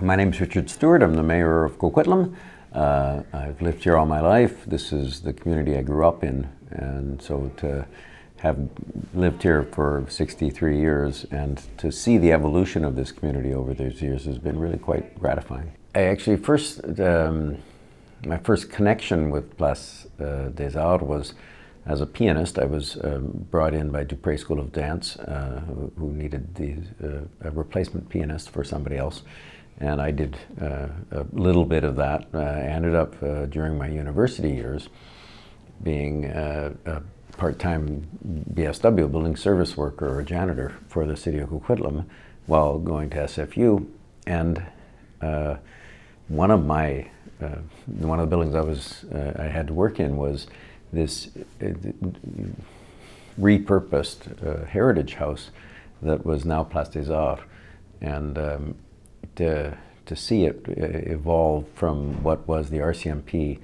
My name is Richard Stewart. I'm the mayor of Coquitlam. I've lived here all my life. This is the community I grew up in, and so to have lived here for 63 years and to see the evolution of this community over those years has been really quite gratifying. I actually my first connection with Place des Arts was as a pianist. I was brought in by Dupré School of Dance, who needed a replacement pianist for somebody else. And I did a little bit of that. I ended up during my university years being a part-time BSW, building service worker or janitor for the city of Coquitlam while going to SFU. And one of the buildings I had to work in was this repurposed heritage house that was now Place des Arts. And to see it evolve from what was the RCMP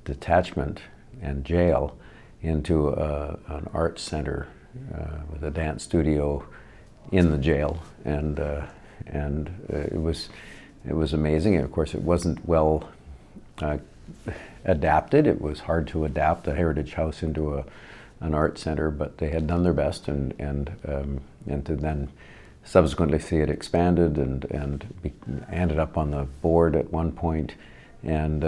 detachment and jail into an art center with a dance studio in the jail, and it was amazing. And of course, it wasn't well adapted. It was hard to adapt a heritage house into an art center, but they had done their best, and to then subsequently see it expanded and ended up on the board at one point, and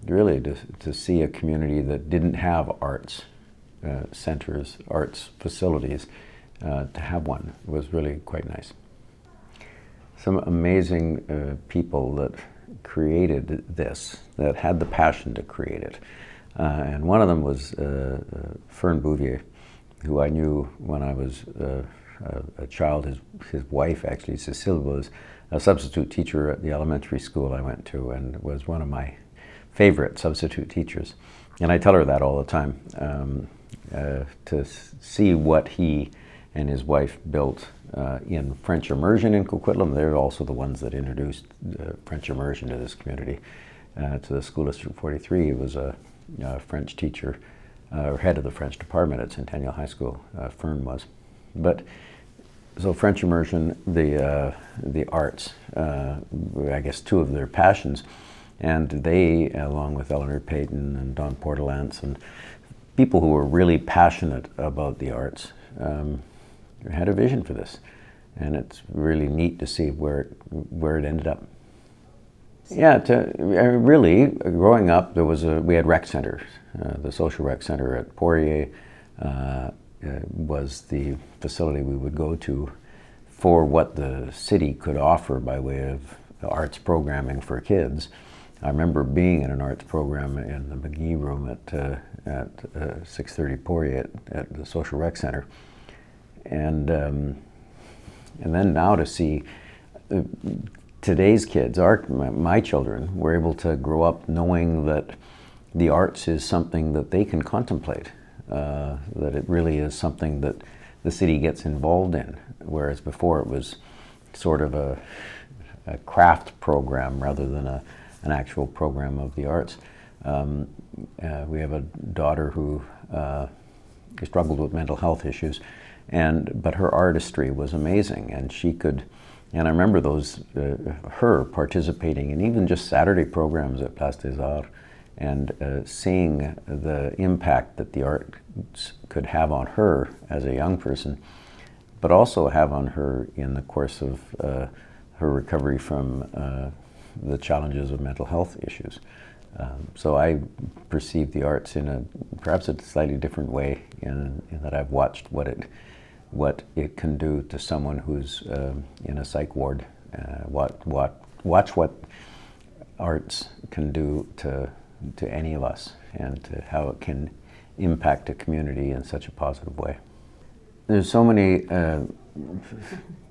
really to see a community that didn't have arts centers, arts facilities, to have one was really quite nice. Some amazing people that created this, that had the passion to create it. And one of them was Fern Bouvier, who I knew when I was a child. His wife, actually, Cecile, was a substitute teacher at the elementary school I went to and was one of my favorite substitute teachers. And I tell her that all the time, to see what he and his wife built in French immersion in Coquitlam. They're also the ones that introduced French immersion to this community, to the School District 43. He was a French teacher, or head of the French department at Centennial High School, Fern was. But so French immersion, the arts, I guess two of their passions, and they, along with Eleanor Payton and Don Portelance and people who were really passionate about the arts, had a vision for this, and it's really neat to see where it ended up. Yeah, really, growing up, we had rec centers. The social rec center at Poirier was the facility we would go to for what the city could offer by way of arts programming for kids. I remember being in an arts program in the McGee room at 630 Poirier at the social rec center, and then now to see today's kids, my children, were able to grow up knowing that the arts is something that they can contemplate. That it really is something that the city gets involved in, whereas before it was sort of a craft program rather than an actual program of the arts. We have a daughter who struggled with mental health issues, but her artistry was amazing, and she could. And I remember her participating in even just Saturday programs at Place des Arts, and seeing the impact that the arts could have on her as a young person, but also have on her in the course of her recovery from the challenges of mental health issues. So I perceive the arts in perhaps a slightly different way, in that I've watched what it can do to someone who's in a psych ward. Watch what arts can do to any of us, and to how it can impact a community in such a positive way. There's so many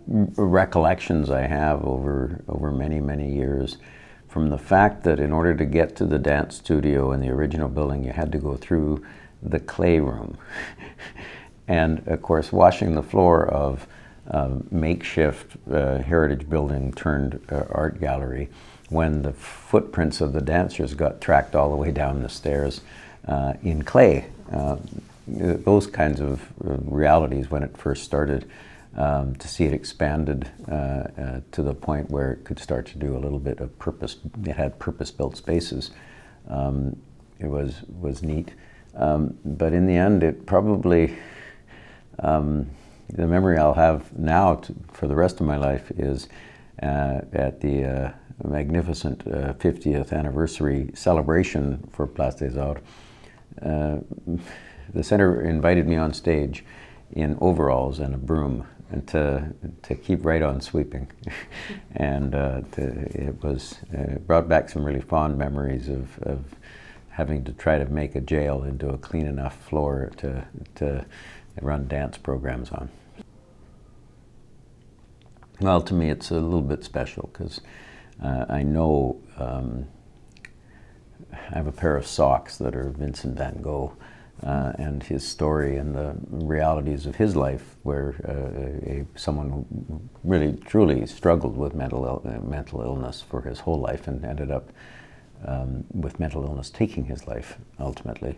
recollections I have over many, many years, from the fact that in order to get to the dance studio in the original building, you had to go through the clay room. And of course, washing the floor of makeshift heritage building turned art gallery, when the footprints of the dancers got tracked all the way down the stairs in clay. Those kinds of realities, when it first started, to see it expanded to the point where it could start to do a little bit of it had purpose-built spaces. It was neat. But in the end, it probably, the memory I'll have now for the rest of my life is at the magnificent 50th anniversary celebration for Place des Arts. The center invited me on stage in overalls and a broom, and to keep right on sweeping. And it brought back some really fond memories of having to try to make a jail into a clean enough floor to run dance programs on. Well, to me it's a little bit special because I know I have a pair of socks that are Vincent van Gogh, and his story and the realities of his life, where someone who really truly struggled with mental illness for his whole life and ended up with mental illness taking his life ultimately.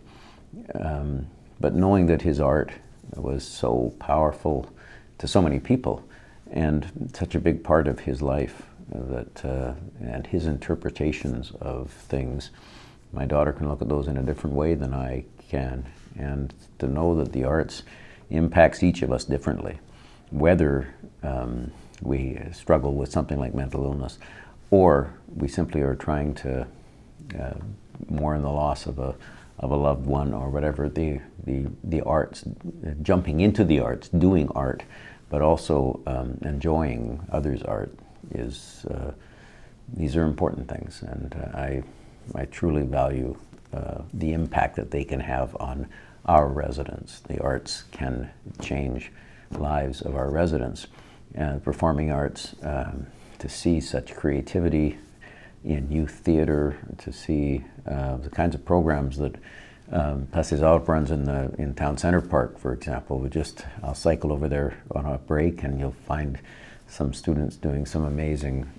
But knowing that his art was so powerful to so many people and such a big part of his life, and his interpretations of things, my daughter can look at those in a different way than I can, and to know that the arts impacts each of us differently, whether we struggle with something like mental illness or we simply are trying to mourn the loss of a loved one or whatever. The arts, jumping into the arts, doing art, but also enjoying others' art these are important things, and I truly value the impact that they can have on our residents. The arts can change lives of our residents. Performing arts, to see such creativity in youth theater, to see the kinds of programs that Place des Arts runs in Town Centre Park, for example. I'll cycle over there on a break and you'll find some students doing some amazing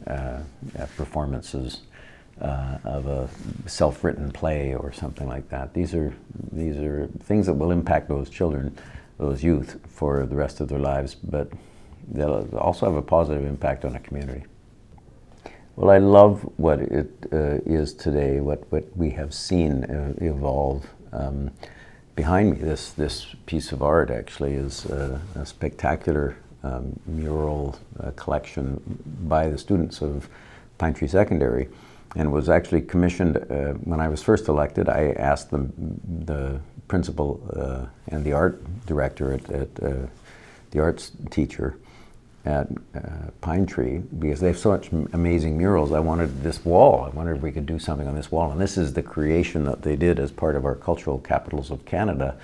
performances of a self-written play or something like that. These are things that will impact those children, those youth, for the rest of their lives, but they'll also have a positive impact on a community. Well, I love what it is today, what we have seen evolve. Behind me, this piece of art actually is a spectacular mural collection by the students of Pine Tree Secondary, and was actually commissioned when I was first elected. I asked the principal and the art director at the arts teacher at Pine Tree, because they have so much amazing murals. I wanted this wall. I wondered if we could do something on this wall. And this is the creation that they did as part of our Cultural Capitals of Canada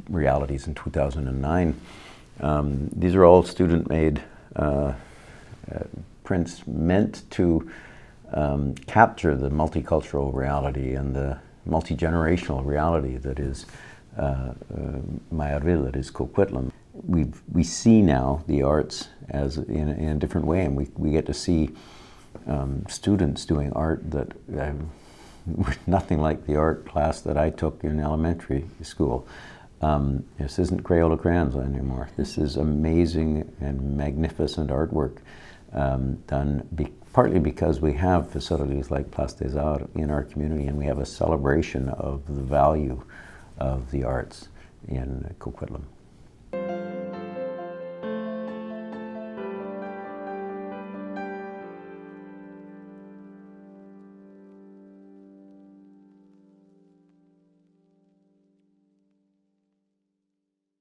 realities in 2009. These are all student-made prints meant to capture the multicultural reality and the multi-generational reality that is Maillardville, that is Coquitlam. We see now the arts as in a different way, and we get to see students doing art that were nothing like the art class that I took in elementary school. This isn't Crayola crayons anymore. This is amazing and magnificent artwork done partly because we have facilities like Place des Arts in our community, and we have a celebration of the value of the arts in Coquitlam.